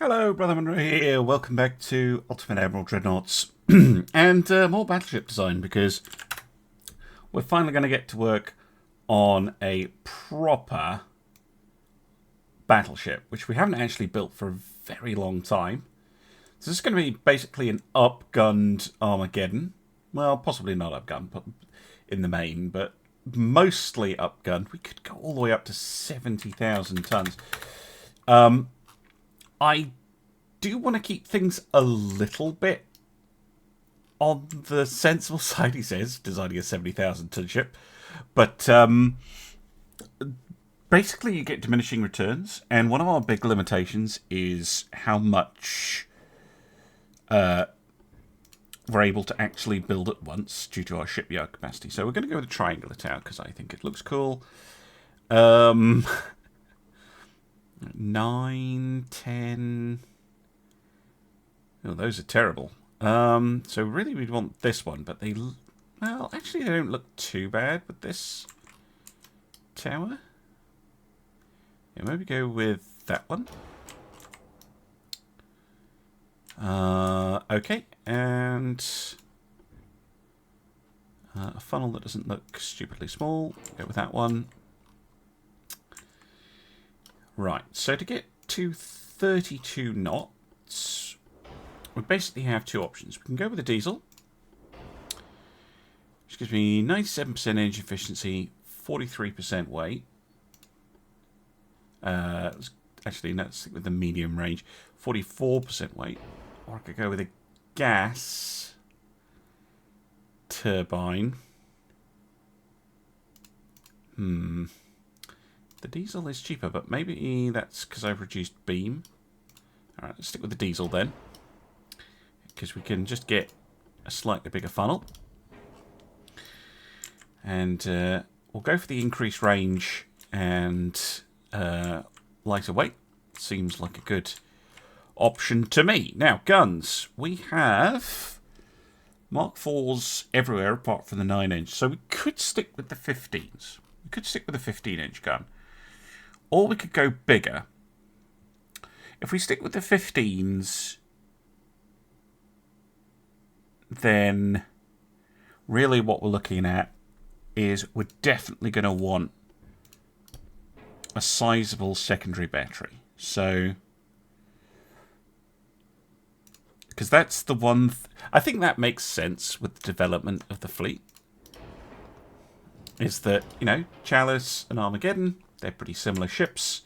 Hello, Brother Monroe here. Welcome back to Ultimate Admiral Dreadnoughts and more battleship design, because we're finally going to get to work on a proper battleship, which we haven't actually built for a very long time. So this is going to be basically an upgunned Armageddon. Well, possibly not upgunned but in the main, but mostly upgunned. We could go all the way up to 70,000 tons. I do want to keep things a little bit on the sensible side, he says, designing a 70,000 ton ship. But basically you get diminishing returns, and one of our big limitations is how much we're able to actually build at once due to our shipyard capacity. So we're going to go with a triangular tower because I think it looks cool. 9, 10... Oh, those are terrible. So really we'd want this one, but they... Well, actually they don't look too bad with this tower. Yeah, maybe go with that one. Okay, and... a funnel that doesn't look stupidly small. Go with that one. Right, so to get to 32 knots, we basically have two options. We can go with a diesel, which gives me 97% energy efficiency, 43% weight. Actually, let's stick with the medium range, 44% weight. Or I could go with a gas turbine. The diesel is cheaper, but maybe that's because I've reduced beam. Alright, let's stick with the diesel then, because we can just get a slightly bigger funnel. And we'll go for the increased range and lighter weight. Seems like a good option to me. Now, guns. We have Mark IVs everywhere apart from the 9-inch. So we could stick with the 15s. We could stick with a 15-inch gun. Or we could go bigger. If we stick with the 15s, then really what we're looking at is we're definitely going to want a sizable secondary battery. So, because that's the one... I think that makes sense with the development of the fleet. Is that, you know, Chalice and Armageddon, they're pretty similar ships.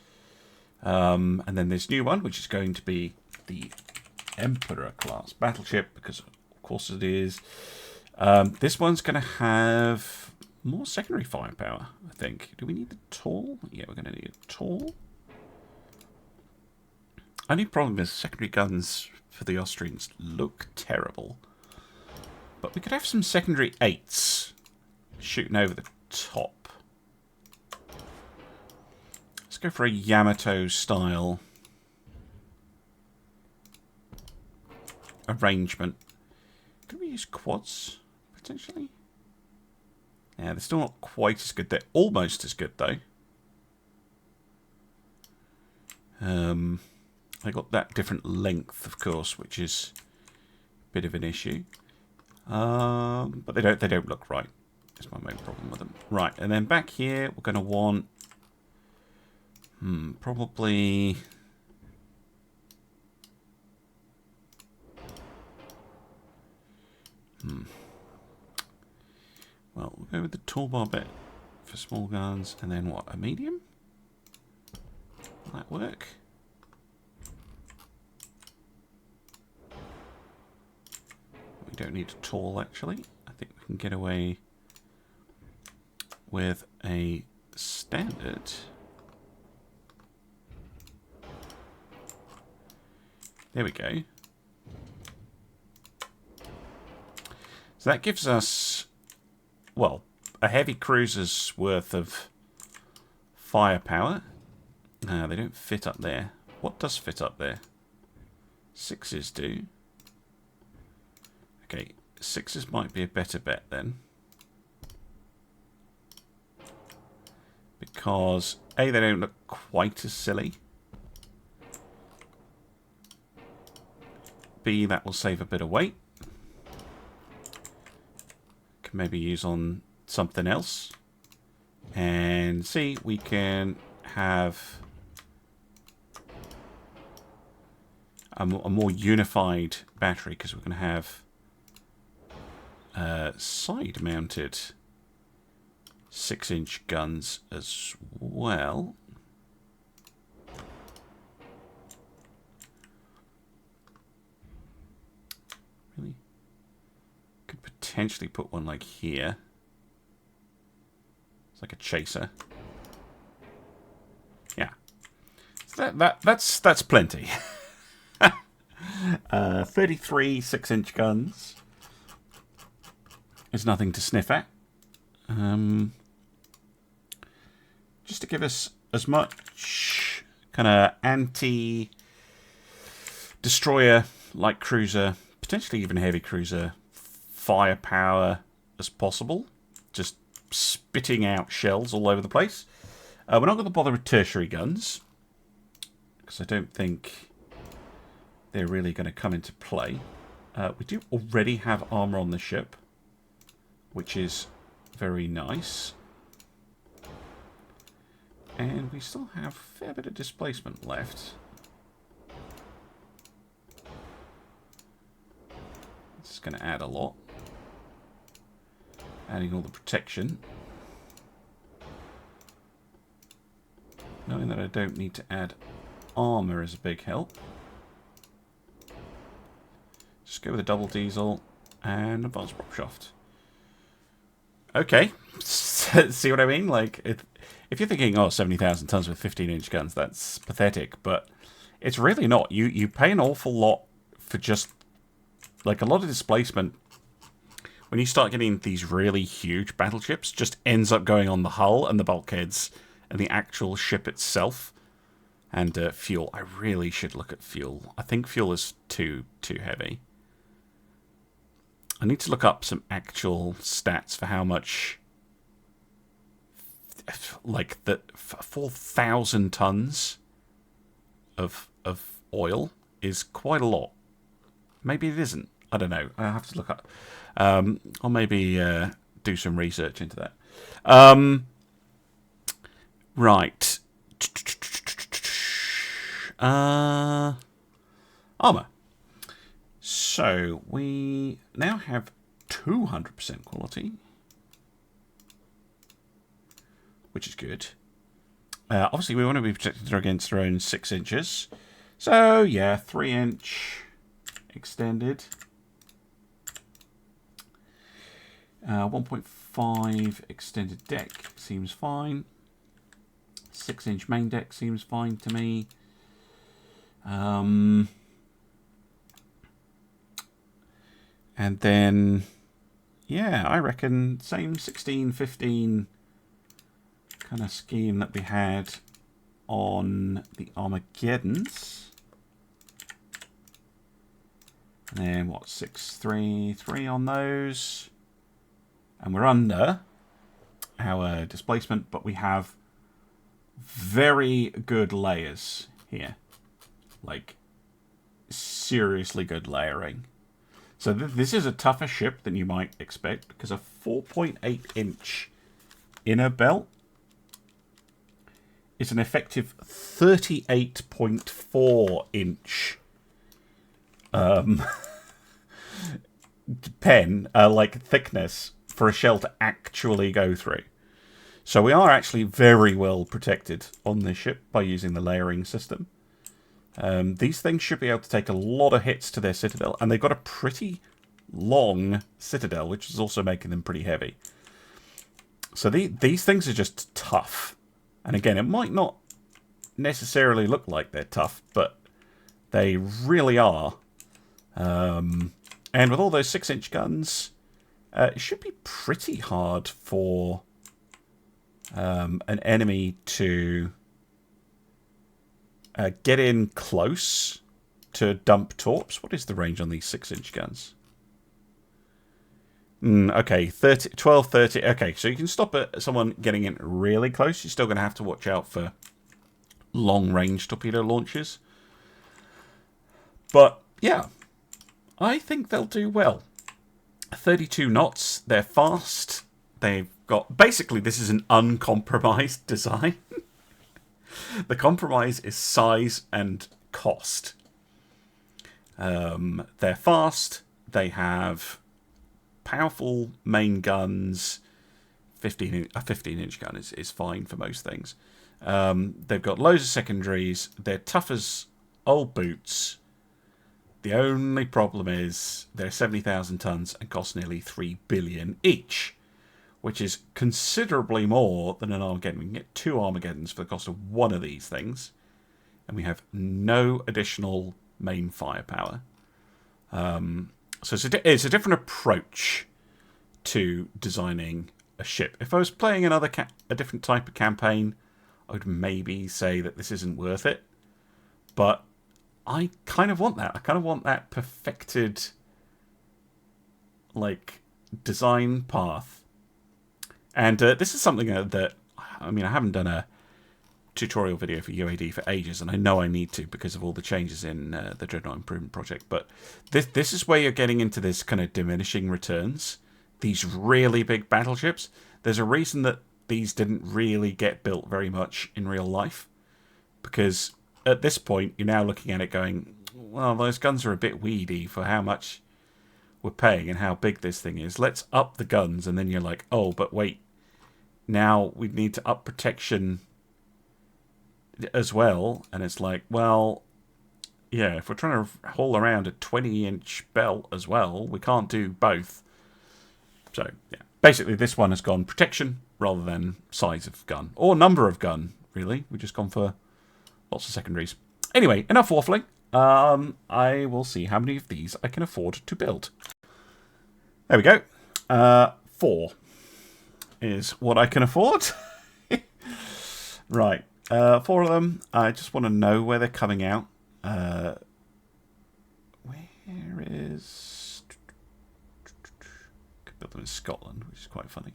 And then this new one, which is going to be the Emperor class battleship, because of course it is. This one's going to have more secondary firepower, I think. Do we need the tall? Yeah, we're going to need a tall. Only problem is secondary guns for the Austrians look terrible. But we could have some secondary 8s shooting over the top. Let's go for a Yamato style arrangement. Could we use quads potentially? Yeah, they're still not quite as good. They're almost as good though. They got that different length, of course, which is a bit of an issue. But they don't look right. That's my main problem with them. Right, and then back here we're going to want probably well, we'll go with the toolbar bit for small guns, and then what, a medium? Will that work? We don't need a tall, actually. I think we can get away with a standard. There we go. So that gives us, well, a heavy cruiser's worth of firepower. They don't fit up there. What does fit up there? 6s do. Okay, 6s might be a better bet then. Because, A, they don't look quite as silly. B, that will save a bit of weight. Can maybe use on something else. And C, we can have a more unified battery, because we're going to have side-mounted 6-inch guns as well. Really? Could potentially put one like here. It's like a chaser. Yeah. So that's plenty. 33 6-inch guns is nothing to sniff at. Just to give us as much kind of anti-destroyer, light cruiser, potentially even heavy cruiser firepower as possible. Just spitting out shells all over the place. We're not going to bother with tertiary guns, because I don't think they're really going to come into play. We do already have armor on the ship, which is very nice. And we still have a fair bit of displacement left. This is going to add a lot. Adding all the protection. Knowing that I don't need to add armor is a big help. Just go with a double diesel and advanced prop shaft. Okay. See what I mean? Like, if you're thinking, oh, 70,000 tons with 15-inch guns, that's pathetic. But it's really not. You pay an awful lot for just, like, a lot of displacement. When you start getting these really huge battleships, just ends up going on the hull and the bulkheads and the actual ship itself. And fuel. I really should look at fuel. I think fuel is too heavy. I need to look up some actual stats for how much, like, 4,000 tons of oil is quite a lot. Maybe it isn't. I don't know. I have to look up. I'll maybe do some research into that. Right. Armor. So we now have 200% quality, which is good. Obviously, we want to be protected against our own 6 inches. So yeah, 3-inch extended. 1.5 extended deck seems fine. 6-inch main deck seems fine to me. And then, yeah, I reckon same 16, 15 kind of scheme that we had on the Armageddons. And then, what, 6, 3, 3 on those. And we're under our displacement, but we have very good layers here. Like, seriously good layering. So this is a tougher ship than you might expect, because a 4.8-inch inner belt is an effective 38.4-inch pen, like thickness, for a shell to actually go through. So we are actually very well protected on this ship by using the layering system. These things should be able to take a lot of hits to their citadel, and they've got a pretty long citadel, which is also making them pretty heavy. So these things are just tough. And again, it might not necessarily look like they're tough, but they really are. And with all those 6-inch guns, it should be pretty hard for an enemy to get in close to dump torps. What is the range on these 6-inch guns? Okay, 12, 30. Okay, so you can stop at someone getting in really close. You're still going to have to watch out for long-range torpedo launches. But, yeah, I think they'll do well. 32 knots. They're fast. They've got... Basically, this is an uncompromised design. The compromise is size and cost. They're fast. They have powerful main guns. A 15-inch gun is fine for most things. They've got loads of secondaries. They're tough as old boots. The only problem is they're 70,000 tons and cost nearly 3 billion each, which is considerably more than an Armageddon. We can get 2 Armageddons for the cost of one of these things, and we have no additional main firepower. So it's a different approach to designing a ship. If I was playing a different type of campaign, I would maybe say that this isn't worth it. But I kind of want that. I kind of want that perfected, like, design path. And this is something that, I mean, I haven't done a tutorial video for UAD for ages, and I know I need to because of all the changes in the Dreadnought Improvement Project. But this is where you're getting into this kind of diminishing returns. These really big battleships. There's a reason that these didn't really get built very much in real life, because at this point you're now looking at it going, well, those guns are a bit weedy for how much we're paying and how big this thing is. Let's up the guns. And then you're like, oh, but wait, now we need to up protection as well. And it's like, well, yeah, if we're trying to haul around a 20-inch belt as well, we can't do both. So, yeah, basically this one has gone protection rather than size of gun. Or number of gun, really. We've just gone for lots of secondaries. Anyway, enough waffling. I will see how many of these I can afford to build. There we go. 4 is what I can afford. Right. 4 of them. I just want to know where they're coming out. Where is... Could build them in Scotland, which is quite funny.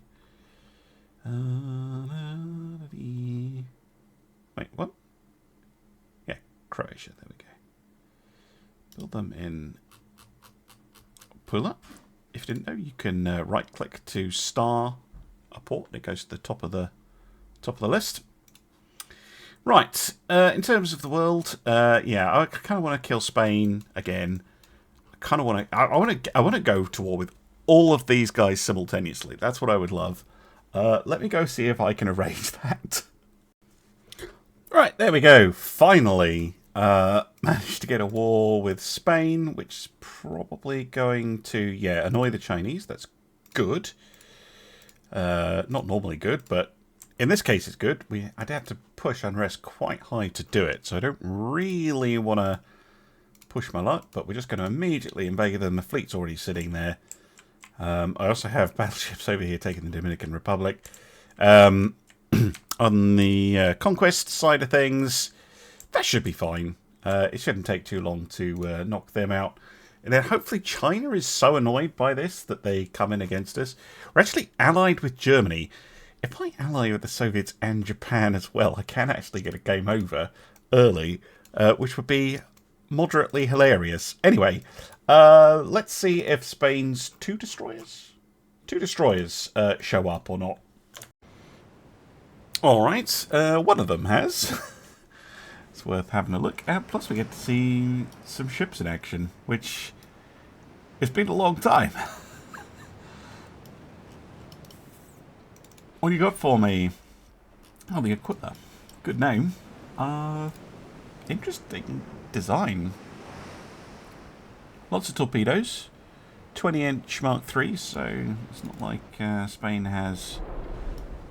Wait, what? Yeah, Croatia. There we go. Build them in Pula. If you didn't know, you can right-click to star a port. It goes to the top of the list. Right. In terms of the world, yeah, I kind of want to kill Spain again. I want to go to war with all of these guys simultaneously. That's what I would love. Let me go see if I can arrange that. Right, there we go. Finally, managed to get a war with Spain, which is probably going to, yeah, annoy the Chinese. That's good. Not normally good, but in this case it's good. I'd have to push unrest quite high to do it, so I don't really want to push my luck, but we're just going to immediately invade them. The fleet's already sitting there. I also have battleships over here taking the Dominican Republic. On the conquest side of things, that should be fine. It shouldn't take too long to knock them out. And then hopefully China is so annoyed by this that they come in against us. We're actually allied with Germany. If I ally with the Soviets and Japan as well, I can actually get a game over early, which would be moderately hilarious. Anyway, let's see if Spain's two destroyers show up or not. Alright, one of them has. It's worth having a look at. Plus we get to see some ships in action, which it's been a long time. What do you got for me? Oh, the Aquila. Good name. Interesting design. Lots of torpedoes. 20-inch Mark III, so it's not like Spain has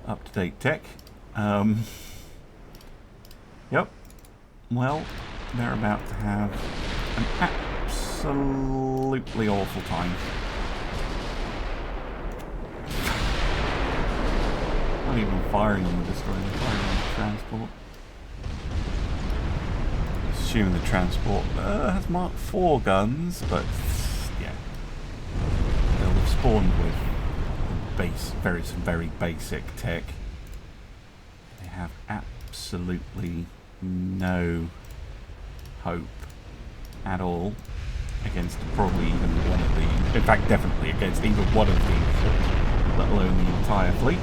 up-to-date tech. Yep. Well, they're about to have an absolutely awful time. Not even firing on the destroyer, they're firing on the transport. Assuming the transport has Mark IV guns, but yeah, they'll have spawned with some very basic tech. They have absolutely no hope at all. against probably even one of the... In fact, definitely against even one of these, let alone the entire fleet.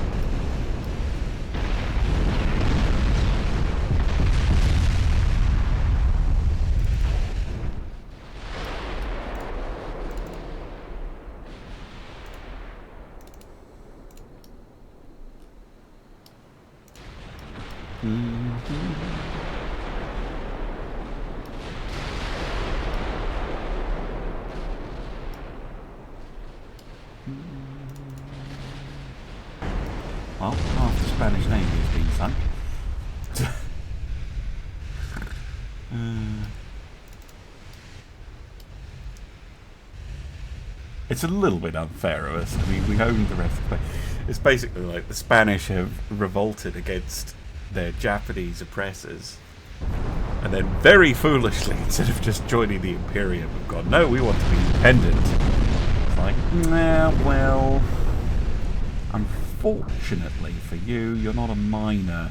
Well, half the Spanish Navy has been sunk. It's a little bit unfair of us. I mean, we own the rest of the... It's basically like the Spanish have revolted against their Japanese oppressors. And then very foolishly, instead of just joining the Imperial, we've gone, no, we want to be independent. It's like, nah, well... Unfortunately for you, you're not a minor.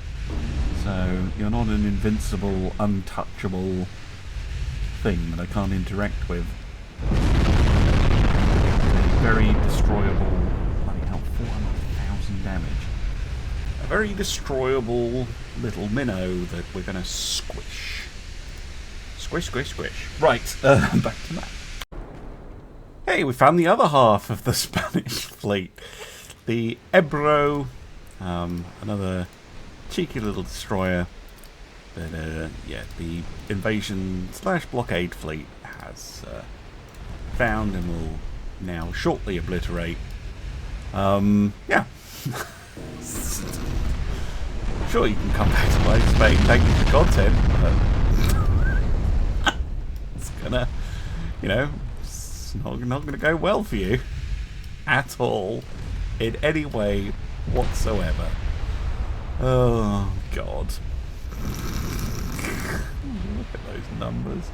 So, you're not an invincible, untouchable thing that I can't interact with. Very destroyable, bloody hell, 400,000 damage. A very destroyable little minnow that we're going to squish. Squish, squish, squish. Right, back to that. Hey, we found the other half of the Spanish fleet. The Ebro, another cheeky little destroyer that, yeah, the invasion / blockade fleet has found and will now shortly obliterate. Yeah. Sure, you can come back to my Spain, thank you for content, but it's gonna, you know, it's not gonna go well for you at all, in any way whatsoever. Oh God. Look at those numbers.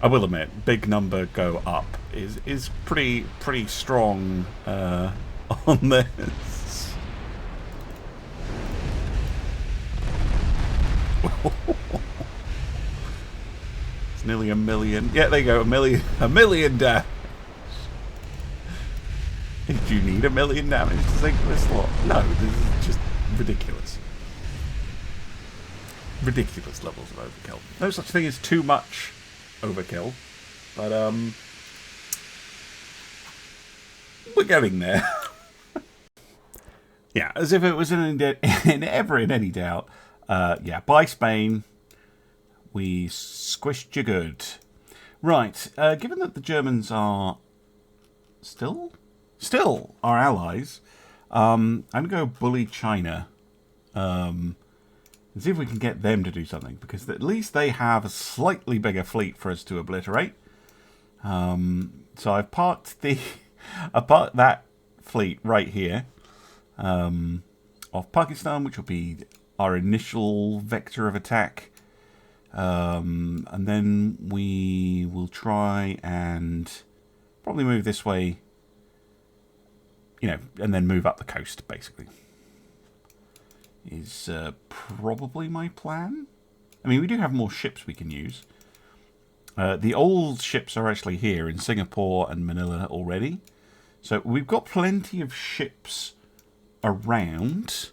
I will admit, big number go up is pretty strong on this. It's nearly a million. Yeah, there you go, a million damage. Did you need a million damage to sink this lot? No, this is just ridiculous. Ridiculous levels of overkill. No such thing as too much overkill, but we're getting there. Yeah, as if it was ever in any doubt. Yeah, by Spain, we squished you good. Right, given that the Germans are still our allies, I'm gonna go bully China. And see if we can get them to do something, because at least they have a slightly bigger fleet for us to obliterate. So I've parked that fleet right here, off Pakistan, which will be our initial vector of attack. And then we will try and probably move this way, you know, and then move up the coast, basically. Is probably my plan. I mean, we do have more ships we can use. The old ships are actually here in Singapore and Manila already. So we've got plenty of ships around.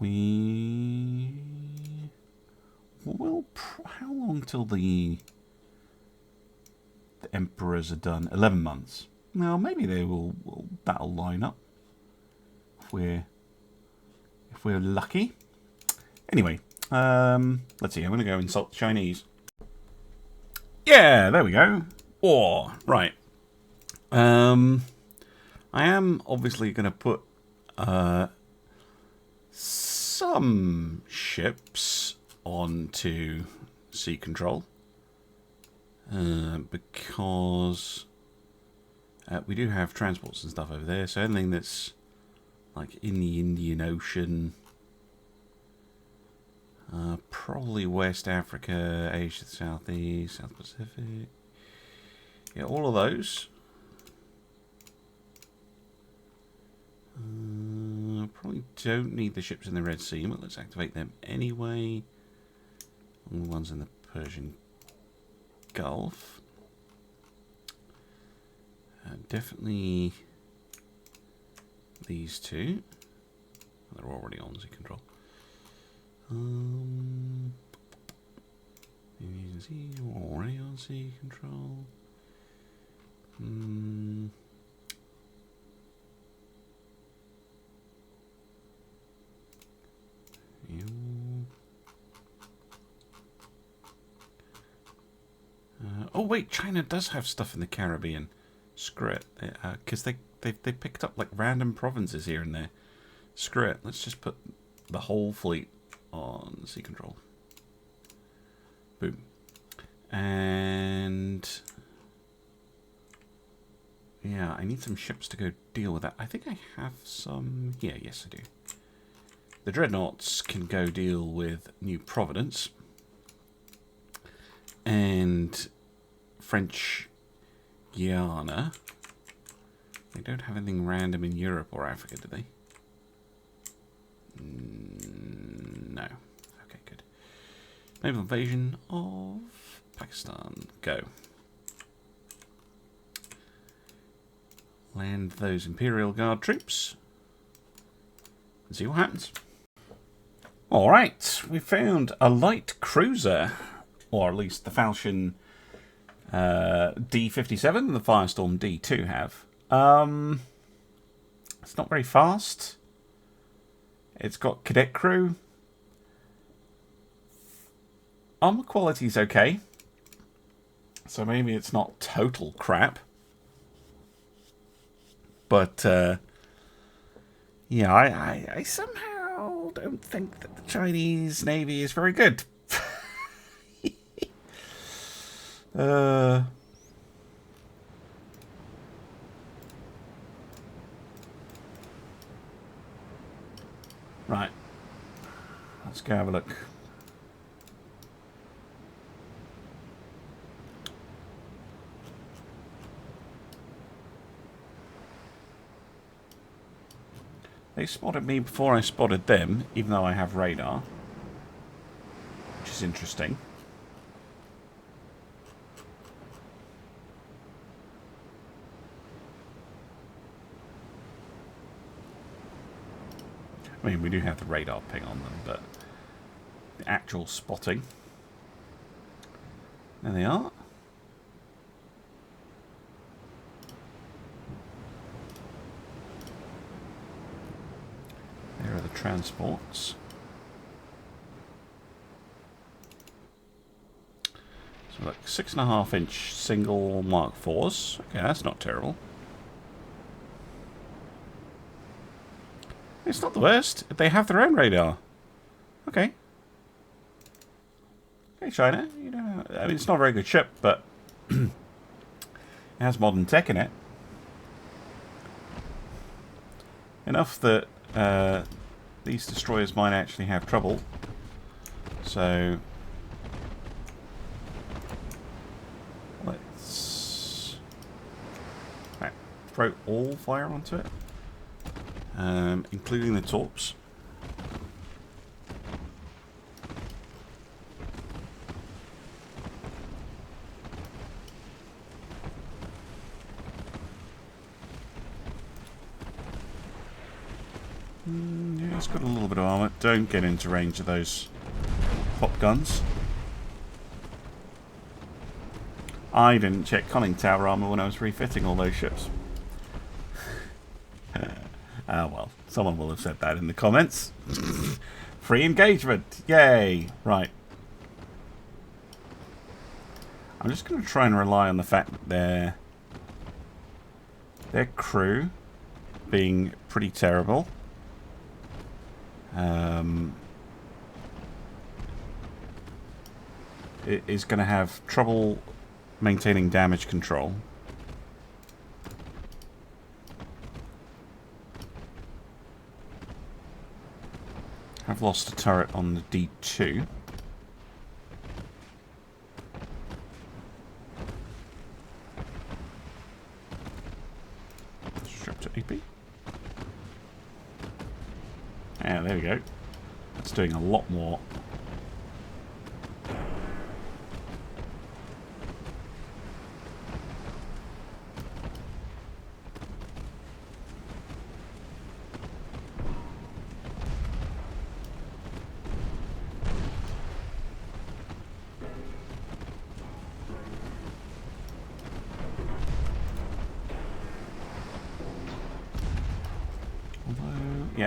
We will... How long till the emperors are done? 11 months. Well, maybe they that'll line up. If we're lucky. Anyway, let's see. I'm going to go insult the Chinese. Yeah, there we go. Or right. I am obviously going to put some ships onto sea control because we do have transports and stuff over there. So anything that's like in the Indian Ocean, probably West Africa, Asia, Southeast, South Pacific. Yeah, all of those. Probably don't need the ships in the Red Sea, but let's activate them anyway. All the ones in the Persian Gulf. Definitely these two. They're already on Z control. Already on Z control. Oh wait, China does have stuff in the Caribbean. Screw it, because they picked up like random provinces here and there. Screw it. Let's just put the whole fleet on sea control. Boom. And yeah, I need some ships to go deal with that. I think I have some. Yeah, yes, I do. The dreadnoughts can go deal with New Providence and French Guiana. They don't have anything random in Europe or Africa, do they? No. Okay, good. Naval invasion of Pakistan. Go. Land those Imperial Guard troops. And see what happens. Alright, we found a light cruiser. Or at least the Falchion D57 and the Firestorm D2 have. It's not very fast. It's got cadet crew. Armor quality's okay. So maybe it's not total crap. But, yeah, I somehow don't think that the Chinese Navy is very good. Right. Let's go have a look. They spotted me before I spotted them, even though I have radar. Which is interesting. I mean, we do have the radar ping on them, but the actual spotting. There they are. There are the transports. So like 6.5-inch single Mark IVs. Okay, that's not terrible. It's not the worst. They have their own radar. Okay. Okay, China. You know, I mean, it's not a very good ship, but it has modern tech in it. Enough that these destroyers might actually have trouble. So let's throw all fire onto it. Including the torps. Yeah, it's got a little bit of armor. Don't get into range of those pop guns. I didn't check conning tower armor when I was refitting all those ships. Ah, well, someone will have said that in the comments. Free engagement! Yay! Right. I'm just going to try and rely on the fact that their crew being pretty terrible. It is going to have trouble maintaining damage control. I've lost a turret on the D2. Strap to AP. Yeah, there we go. That's doing a lot more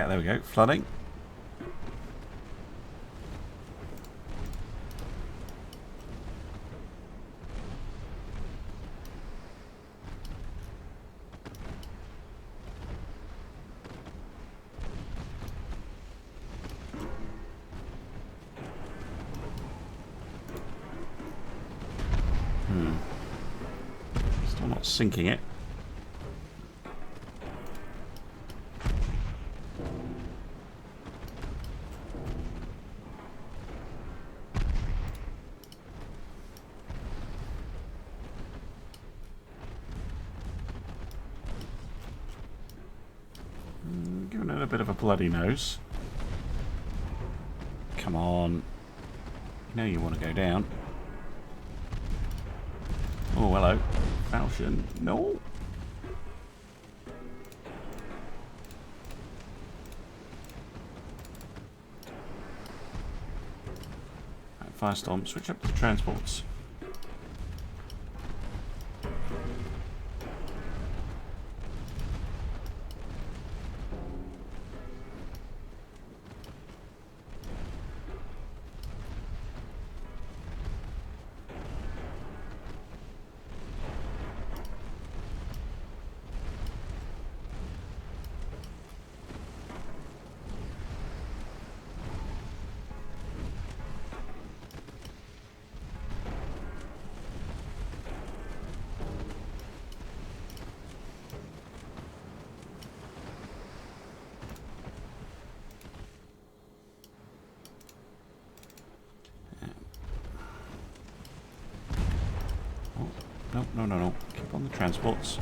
Yeah, there we go. Flooding. Still not sinking it. Giving it a bit of a bloody nose. Come on. You know you want to go down. Oh, hello. Falchion. No. Right, Firestorm. Switch up to the transports. No. Keep on the transports.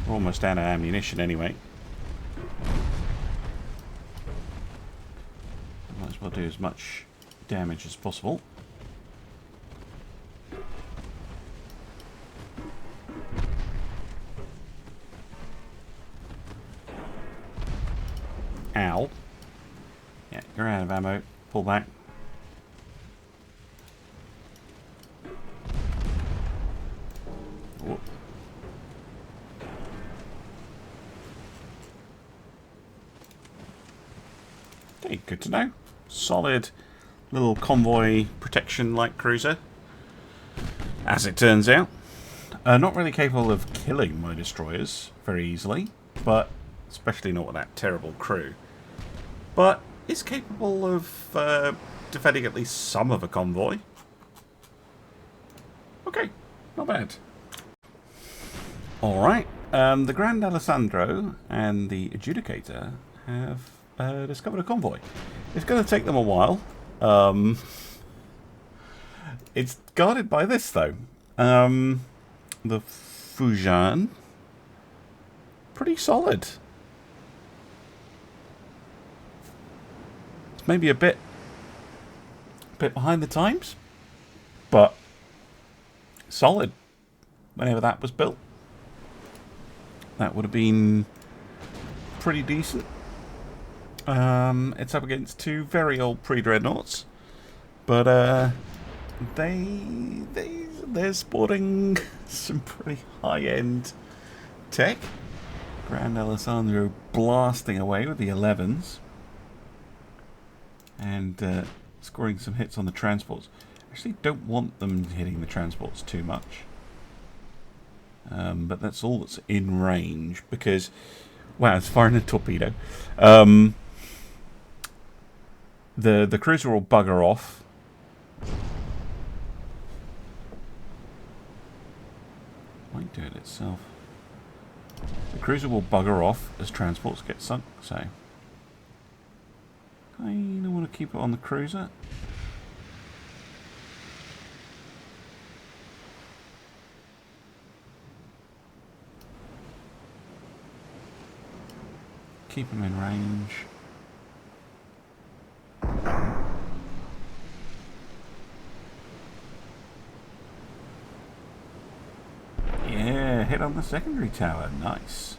We're almost out of ammunition anyway. Might as well do as much damage as possible. Ow. Yeah, you're out of ammo. Pull back. Okay, good to know. Solid little convoy protection light cruiser. As it turns out. Not really capable of killing my destroyers very easily, but especially not with that terrible crew. But is capable of defending at least some of a convoy. Okay, not bad. Alright, the Grand Alessandro and the Adjudicator have discovered a convoy. It's going to take them a while. It's guarded by this, though. The Fujian. Pretty solid. It's maybe a bit behind the times, but solid. Whenever that was built, that would have been pretty decent. It's up against two very old pre-dreadnoughts, but they're sporting some pretty high-end tech. Grand Alessandro blasting away with the 11s and scoring some hits on the transports. Actually, don't want them hitting the transports too much, but that's all that's in range because, wow, it's firing a torpedo. The cruiser will bugger off. Might do it itself. The cruiser will bugger off as transports get sunk, so I don't want to keep it on the cruiser. Keep them in range. Yeah, hit on the secondary tower. Nice.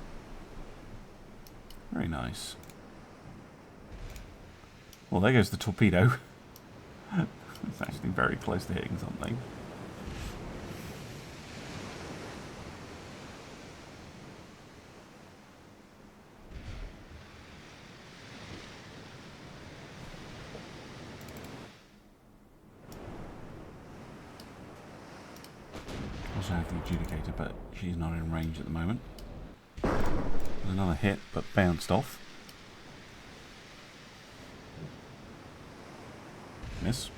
Very nice. Well, there goes the torpedo. It's actually very close to hitting something. have the adjudicator, but she's not in range at the moment. There's another hit, but bounced off. Miss.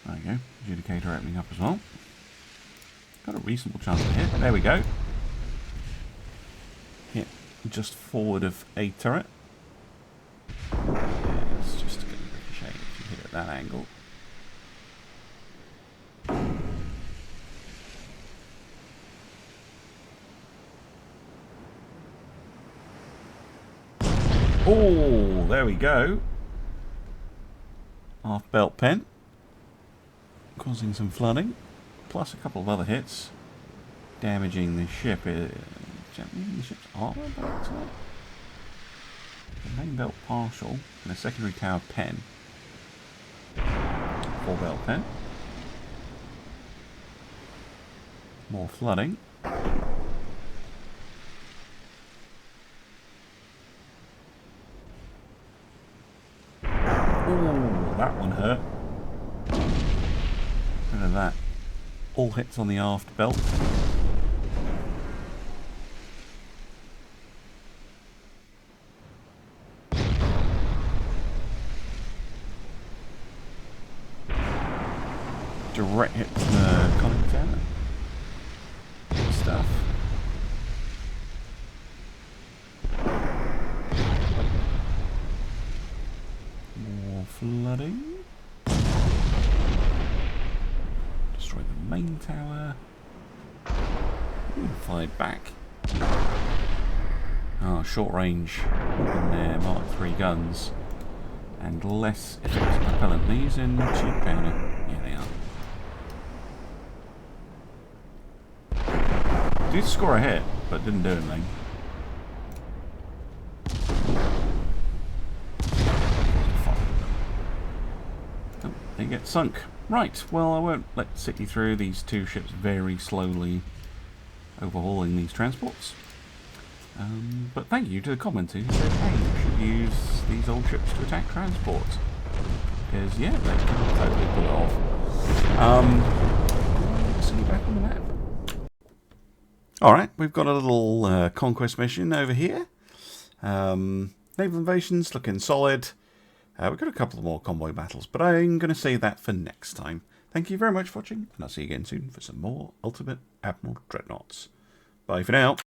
There we go. Adjudicator opening up as well. Got a reasonable chance to hit. There we go. Hit just forward of a turret. Yeah, it's just going to ricochet if you hit it at that angle. Oh, there we go. Half belt pen. Causing some flooding. Plus a couple of other hits. Damaging the ship. The ship's armor by the time. The main belt partial. And a secondary tower pen. 4 belt pen. More flooding. Ooh, that one hurt. Look at that. All hits on the aft belt. Direct hit to the conning tower. Good stuff. More flooding. Destroy the main tower. Ooh, fired back. Oh, short range in their Mark III guns. And less effective propellant. These in cheap powder. Yeah, they are. Did score a hit, but didn't do anything. Oh, they get sunk. Right, well, I won't sit you through these two ships very slowly overhauling these transports. But thank you to the commenter who said, hey, you should use these old ships to attack transports. Because, yeah, they can totally pull it off. See you back on the map. Alright, we've got a little conquest mission over here. Naval invasions looking solid. We've got a couple more convoy battles, but I'm going to save that for next time. Thank you very much for watching, and I'll see you again soon for some more Ultimate Admiral Dreadnoughts. Bye for now.